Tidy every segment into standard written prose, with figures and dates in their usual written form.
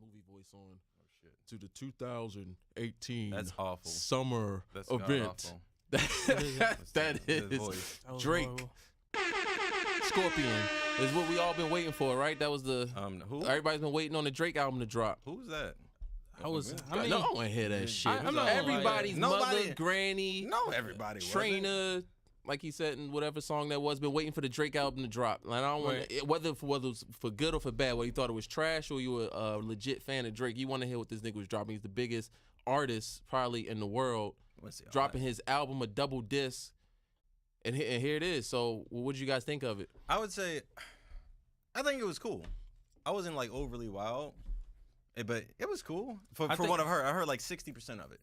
movie voice on Oh shit. to the 2018 That's awful. summer That's event. god-awful. That His is voice. That was Drake. horrible. Scorpion is what we all been waiting for, right? That was the Who? everybody's been waiting on the Drake album to drop. Who's that? I was. I I mean, no, I don't want to hear that shit. I'm not gonna lie. Everybody's Nobody- mother, granny, No, everybody. wasn't. trainer, like he said in whatever song that was, been waiting for the Drake album to drop. Like, I don't want Right. whether it was for good or for bad, whether you thought it was trash or you were a legit fan of Drake, you want to hear what this nigga was dropping. He's the biggest artist probably in the world, Let's see all dropping his album, a double disc, and here it is. So, what did you guys think of it? I would say, I think it was cool. I wasn't like overly wild, but it was cool for think- what I've heard. I heard like 60% of it.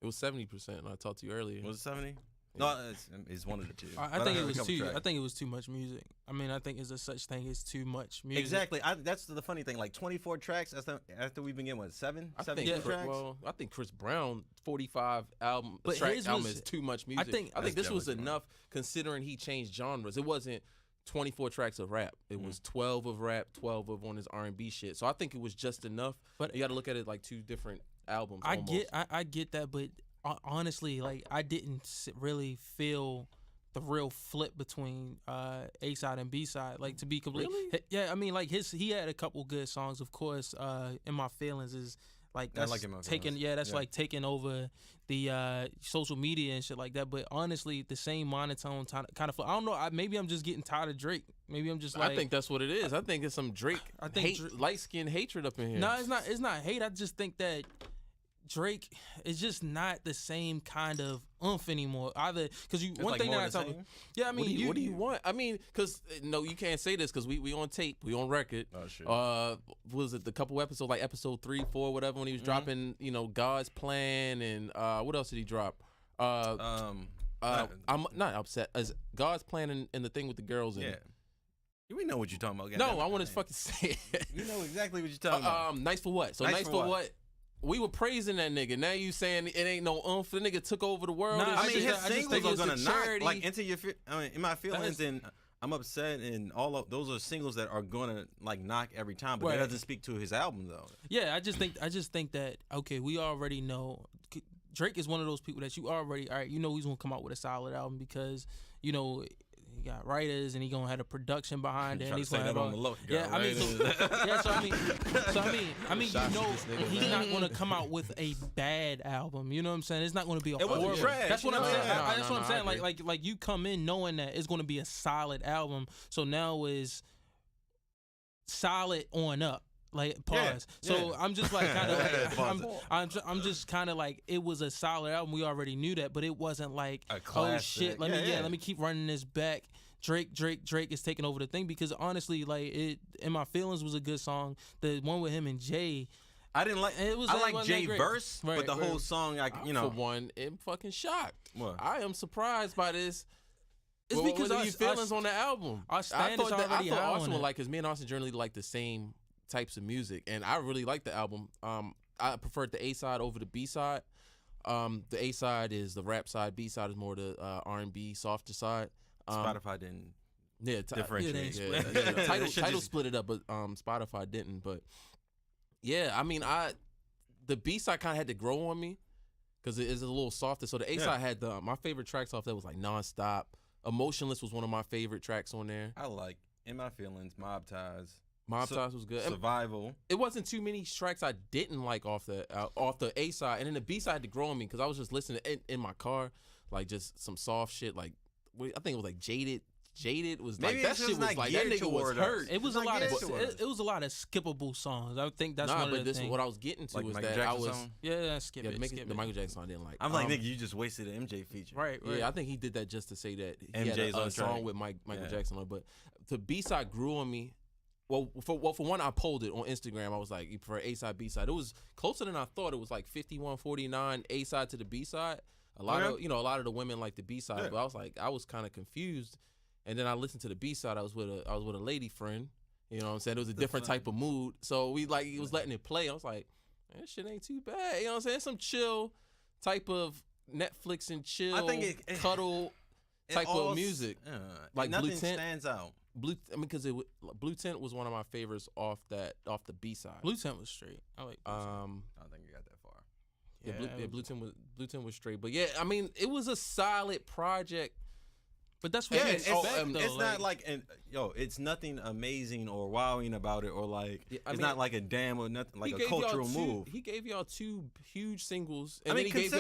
It was 70%. I talked to you earlier. Was it 70? No, it's one of the two. I But think heard it a was couple too. tracks. I think it was too much music. I mean, I think there's a such thing as too much music. Exactly. That's the funny thing. Like 24 tracks after we've been getting what seven I think, tracks. well, I think Chris Brown 45 But track his album was- is too much music. think- I think That's this was definitely too enough considering he changed genres. It wasn't 24 tracks of rap. It was 12 of rap, 12 of on his R&B shit. So I think it was just enough. But- You got to look at it like two different albums. I almost. get. I get that, but honestly, like I didn't really feel the real flip between A side and B side. Like to be complete. Really? Yeah, I mean, like he had a couple good songs, of course. In My Feelings is. Like I that's like In My taking, Feelings. yeah, that's Yeah. like taking over the social media and shit like that. But honestly, the same monotone kind of. I don't know. Maybe I'm just getting tired of Drake. Maybe I'm just like. I think that's what it is. I think it's some Drake I think light-skinned hatred up in here. No, it's not. It's not hate. I just think that Drake is just not the same kind of oomph anymore. Either because It's one like thing more that I the tell. same? Yeah, I mean, what do you want? I mean, because no, you can't say this because we on tape, we on record. Oh shit. Was it the couple episodes like episode 3, 4, whatever when he was dropping, God's Plan and what else did he drop? I'm not upset as God's Plan and the thing with the girls in yeah. it. We know what you're talking about. No, goddamn. I want to fucking say it. You know exactly what you're talking about. Nice for what? So Nice nice for for what? what? We were praising that nigga. Now you saying it ain't no oomph. The nigga took over the world. Nah, and I shit. mean, his I just think singles are it's gonna a knock. charity. Like in my feelings, and I'm upset, and all of those are singles that are gonna like knock every time. But Right. that doesn't speak to his album though. yeah, I just think that okay, we already know Drake is one of those people that you already all right. You know he's gonna come out with a solid album because he got writers and he gonna have a production behind it. And Trying to he's say gonna that have on the low. Yeah, I mean, I mean, Shots to this nigga, he's man. not gonna come out with a bad album. You know what I'm saying? It's not gonna be a It wasn't horrible. trash, That's what you I'm know? saying. No, That's what I'm I saying. agree. Like you come in knowing that it's gonna be a solid album. So now is solid on up. Like pause. Yeah, So yeah. I'm just like kind of like Pause I'm just kind of like it was a solid album. We already knew that, but it wasn't like A oh classic. shit. Let me keep running this back. Drake is taking over the thing because honestly, like it. In My Feelings was a good song. The one with him and Jay. I didn't like. It was- I it like wasn't that Jay great. verse, Right, but the right. whole song, For one, I'm fucking shocked. What? I am surprised by this. It's What because are your feelings on the album? our standards already I thought high Austin on would it. like because me and Austin generally like the same types of music, and I really like the album. I preferred the A side over the B side. The A side is the rap side. B side is more the R&B softer side. Spotify didn't Yeah, differentiate. Yeah, Title Should title just- split it up, but Spotify didn't. But yeah, I mean, the B side kind of had to grow on me because it is a little softer. So the A side had my favorite tracks off that was like Nonstop. Emotionless was one of my favorite tracks on there. I like In My Feelings, Mob Ties, Mob Ties was good. Survival. It wasn't too many tracks I didn't like off the A side, and then the B side had to grow on me because I was just listening in my car, like just some soft shit. Like I think it was like Jaded. Jaded was Maybe like that it's shit just was not like that geared nigga was toward hurt. us. It was It's a not lot of geared towards us. it was a lot of skippable songs. I think that's Nah, one of but the this is things. what I was getting to Like was Michael that Jackson I was song? Yeah, skip yeah, it. the Michael Jackson song I didn't like. I'm like, nigga, you just wasted an MJ feature. Right. Yeah, I think he did that just to say that he had MJ's a on song track. with Michael Yeah. Jackson on it. But the B side grew on me. Well, for one, I polled it on Instagram. I was like, you prefer A side, B side. It was closer than I thought. It was like 51-49 A side to the B side. A lot of a lot of the women like the B side, Yeah. but I was kind of confused. And then I listened to the B side. I was with a lady friend. You know what I'm saying? It was a different type of mood. So he was letting it play. I was like, man, this shit ain't too bad. You know what I'm saying? Some chill type of Netflix and chill, I think it cuddle type all of music. like Blue nothing Tint. stands out. because Blue Tint was one of my favorites off the B side. Blue Tint was straight. I like Blue Tint. I don't think you got that far. Yeah, Blue Tint was straight. But yeah, I mean, it was a solid project. But that's what It's though, not like it's nothing amazing or wowing about it, or like it's not like a damn or nothing like a cultural move. He gave y'all 2 huge singles, and then he gave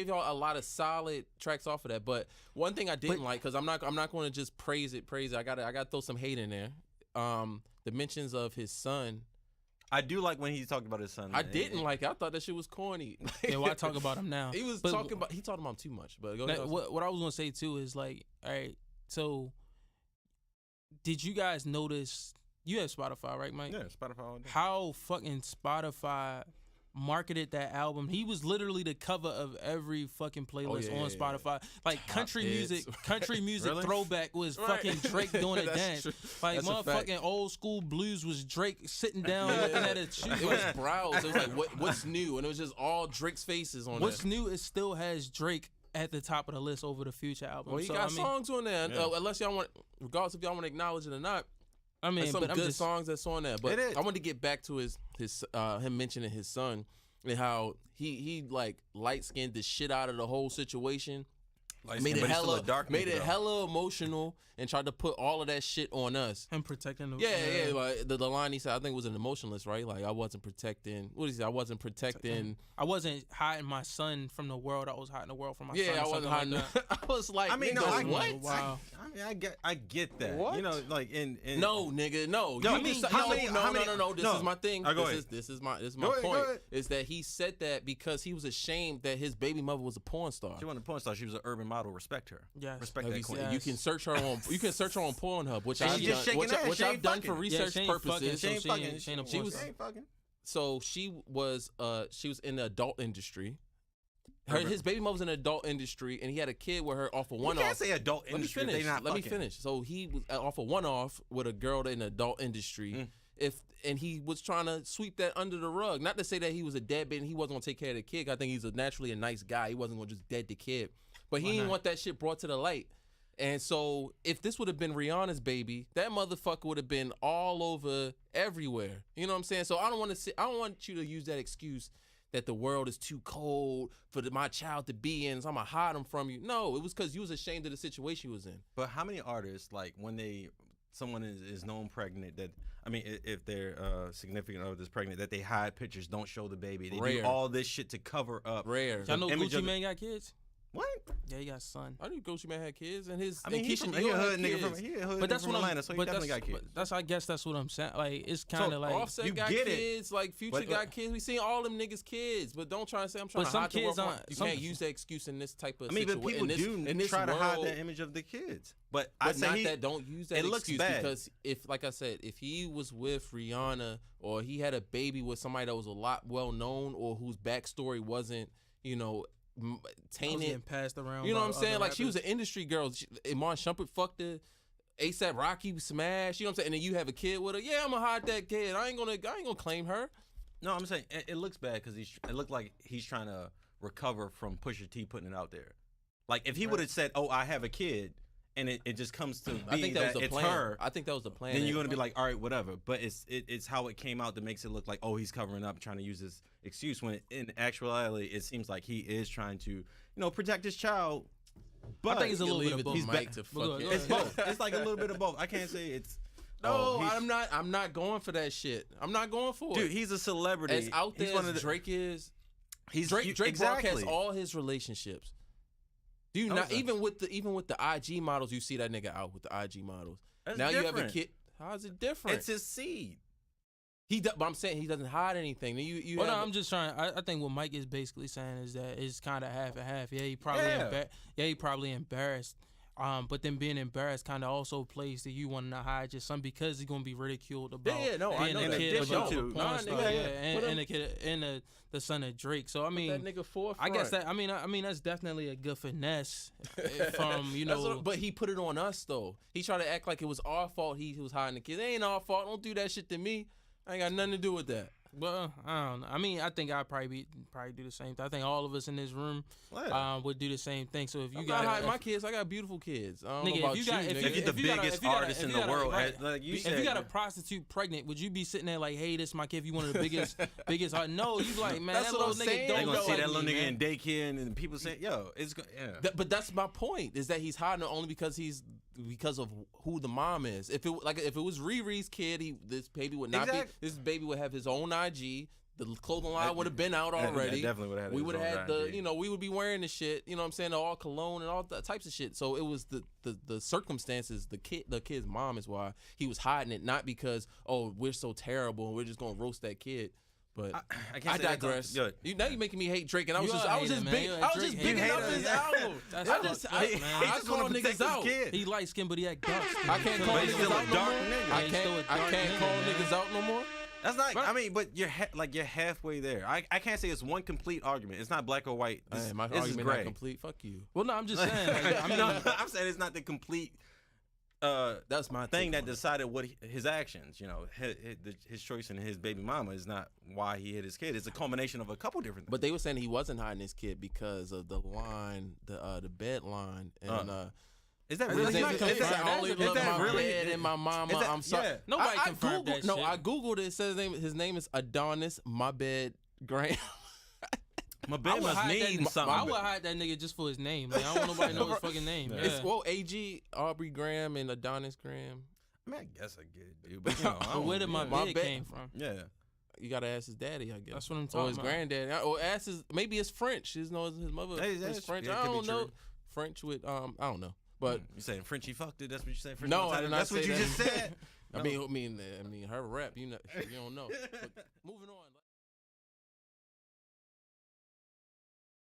y'all a lot of solid tracks off of that. But one thing I didn't like, because I'm not going to just praise it. I gotta throw some hate in there. The mentions of his son. I do like when he talked about his son. I didn't like it. I thought that shit was corny. Yeah, why talk about him now? He talking about him too much. But go ahead. What I was gonna say too is like, all right, so did you guys notice? You have Spotify, right, Mike? Yeah, Spotify all day. How fucking Spotify marketed that album. He was literally the cover of every fucking playlist on Spotify. Like country music Really? throwback was fucking Drake doing a dance. True. Like That's a motherfucking old school blues was Drake sitting down looking at a shoe. It was browse. It was like what's new, and it was just all Drake's faces on What's there. new? It still has Drake at the top of the list over the Future album. Well, he got songs on there. Unless y'all want, regardless if y'all want to acknowledge it or not. I mean, there's some good songs that's on there. But It is. I want to get back to his him mentioning his son and how he like light skinned the shit out of the whole situation. Made it hella emotional and tried to put all of that shit on us. Him protecting the Yeah. Like the line he said, I think it was an emotionless, right? Like I wasn't protecting. What did he say? I wasn't protecting. I wasn't hiding my son from the world. I was hiding the world from my son. Yeah, I wasn't hiding. Like I was like, I mean, nigga, no, what? Wow. I get that. What? You know, like in No, nigga, no. Yo, You just- how many- no. This no. is my thing. Go ahead. This is my Go ahead, point. go ahead. Is that he said that because he was ashamed that his baby mother was a porn star. She wasn't a porn star. She was an urban model. Respect her. Yes. Respect Have that you queen. seen- You can search her on Pornhub, which And I've she just done, shaking ass. She I've ain't done for fucking. research she ain't purposes. fucking, so She ain't fucking. she ain't a She porn was- star. She ain't fucking. So she was in the adult industry. His baby mother was in the adult industry, and he had a kid with her off of You one-off. can't say adult Let me industry. finish. They not Let me fucking. finish. So he was off a one-off with a girl in the adult industry. And he was trying to sweep that under the rug. Not to say that he was a deadbeat and he wasn't gonna take care of the kid. I think he's naturally a nice guy. He wasn't gonna just dead the kid. But he didn't want that shit brought to the light. And so if this would have been Rihanna's baby, that motherfucker would have been all over everywhere. You know what I'm saying? So I don't want you to use that excuse that the world is too cold for my child to be in, so I'm gonna hide him from you. No, it was because you was ashamed of the situation you was in. But how many artists, like when someone is known pregnant, that I mean, if their significant other is pregnant, that they hide pictures, don't show the baby, they do all this shit to cover up. Rare. Y'all know image Gucci of Mane got kids? What? Yeah, he got a son. I knew Gucci Mane had kids, and his I mean, and he's Keisha from Dior a hood had nigga kids. from he a hood But that's nigga from what Atlanta, so he definitely got kids. That's I guess that's what I'm saying. Like it's kind of like Offset you got get it. kids, like Future But- got kids. We seen all them niggas kids, but don't try and say I'm trying But to some hide the kids world. aren't- You some- can't use that excuse in this type of I mean, but situation. people in do this try to hide world, that image of the kids. But I But say not that. Don't use that it looks excuse bad. because if, like I said, if he was with Rihanna or he had a baby with somebody that was a lot well known or whose backstory wasn't, tainted, getting passed around. you know by what I'm saying? other Like she was an rappers. industry girl. Iman Shumpert fucked her. ASAP Rocky smashed. You know what I'm saying? And then you have a kid with her. Yeah, I'm gonna hide that kid. I ain't gonna claim her. No, I'm saying it looks bad because it looked like he's trying to recover from Pusha T putting it out there. Like if he would have said, "Oh, I have a kid," and it just comes to I be think that was the it's plan. her, I think that was the plan. then you're gonna be like, "All right, whatever." But it's how it came out that makes it look like, oh, he's covering up, trying to use this excuse. When in actuality, it seems like he is trying to, protect his child. But I think it's a little leave bit it of to both. Mike to But go fuck ahead, it. it's both. It's like a little bit of both. I can't say it's. No, he's- I'm not going for that shit. I'm not going for Dude, it. he's a celebrity. As out there he's one of as the, Drake is. He's Drake broadcasts all his relationships. Do you not Okay. even with the IG models? You see that nigga out with the IG models. That's now you have a different. kid. How's it different? It's his seed. But I'm saying he doesn't hide anything. You Well, no, have I'm just trying. I think what Mike is basically saying is that it's kind of half and half. Yeah, he probably he probably embarrassed. But then being embarrassed kind of also plays that you want to hide your son because he's gonna be ridiculed about Yeah, no, I being know a that. kid In about addition a to- porn Nah, star, nigga, yeah, put him- and the kid and the son of Drake. So I mean, that nigga forefront. I guess that I mean that's definitely a good finesse from That's but he put it on us though. He tried to act like it was our fault. He was hiding the kids. It ain't our fault. Don't do that shit to me. I ain't got nothing to do with that. Well, I don't know. I mean, I think I'd probably do the same thing. I think all of us in this room would do the same thing. So if you got hiding my kids, I got beautiful kids. I don't nigga, know about if you got, you, if, nigga. you, If you're the biggest artist in the world, like you said, if you got a prostitute pregnant, would you be sitting there like, "Hey, this is my kid"? If you one of the biggest art, no, you like, man, That's that what little I'm nigga saying. don't they gonna know see like that little me, nigga man. in daycare, and people say, "Yo, it's But that's my point. Is that he's hiding it only because of who the mom is. If it was Riri's kid, this baby would not be. This baby would have his own IG. The clothing line would have been out already. Definitely would have had. We would have had IG. we would be wearing the shit. You know what I'm saying? All cologne and all types of shit. So it was the circumstances. The kid's mom is why he was hiding it, not because we're so terrible and we're just gonna roast that kid. But I digress. Now you're making me hate Drake, and I was just bigging up his album. I call niggas out. He light skinned, but he had dark skin. I can't call niggas out no more. I can't call niggas out no more. That's not. I mean, but you're halfway there. I can't say it's one complete argument. It's not black or white. My this argument is gray. not complete. Fuck you. Well, no, I'm just saying. Like, I mean, I'm saying it's not the complete. That's my thing that on it. decided what his actions. You know, his choice in his baby mama is not why he hit his kid. It's a culmination of a couple different things. But they were saying he wasn't hiding his kid because of the line, the bed line, and. Is that really? Is that really? And my mama. I'm sorry. Yeah. Nobody confirmed that shit. I googled it. It says his name is Adonis. My bed, Graham. My bed must mean something. I would hide that nigga just for his name. Like, I don't want nobody to know his fucking name. Yeah. It's AG Aubrey Graham and Adonis Graham. I mean, I guess I get it, dude. But you know, But where did my bed came from? Yeah. You gotta ask his daddy, I guess. That's what I'm talking Or his about. granddaddy. Or ask maybe it's French. His mother is French. Yeah, I don't know. French with I don't know. But you saying Frenchie fucked it? That's what you saying? No, I did not That's say what you that. just said. I mean, her rap. You don't know. But moving on.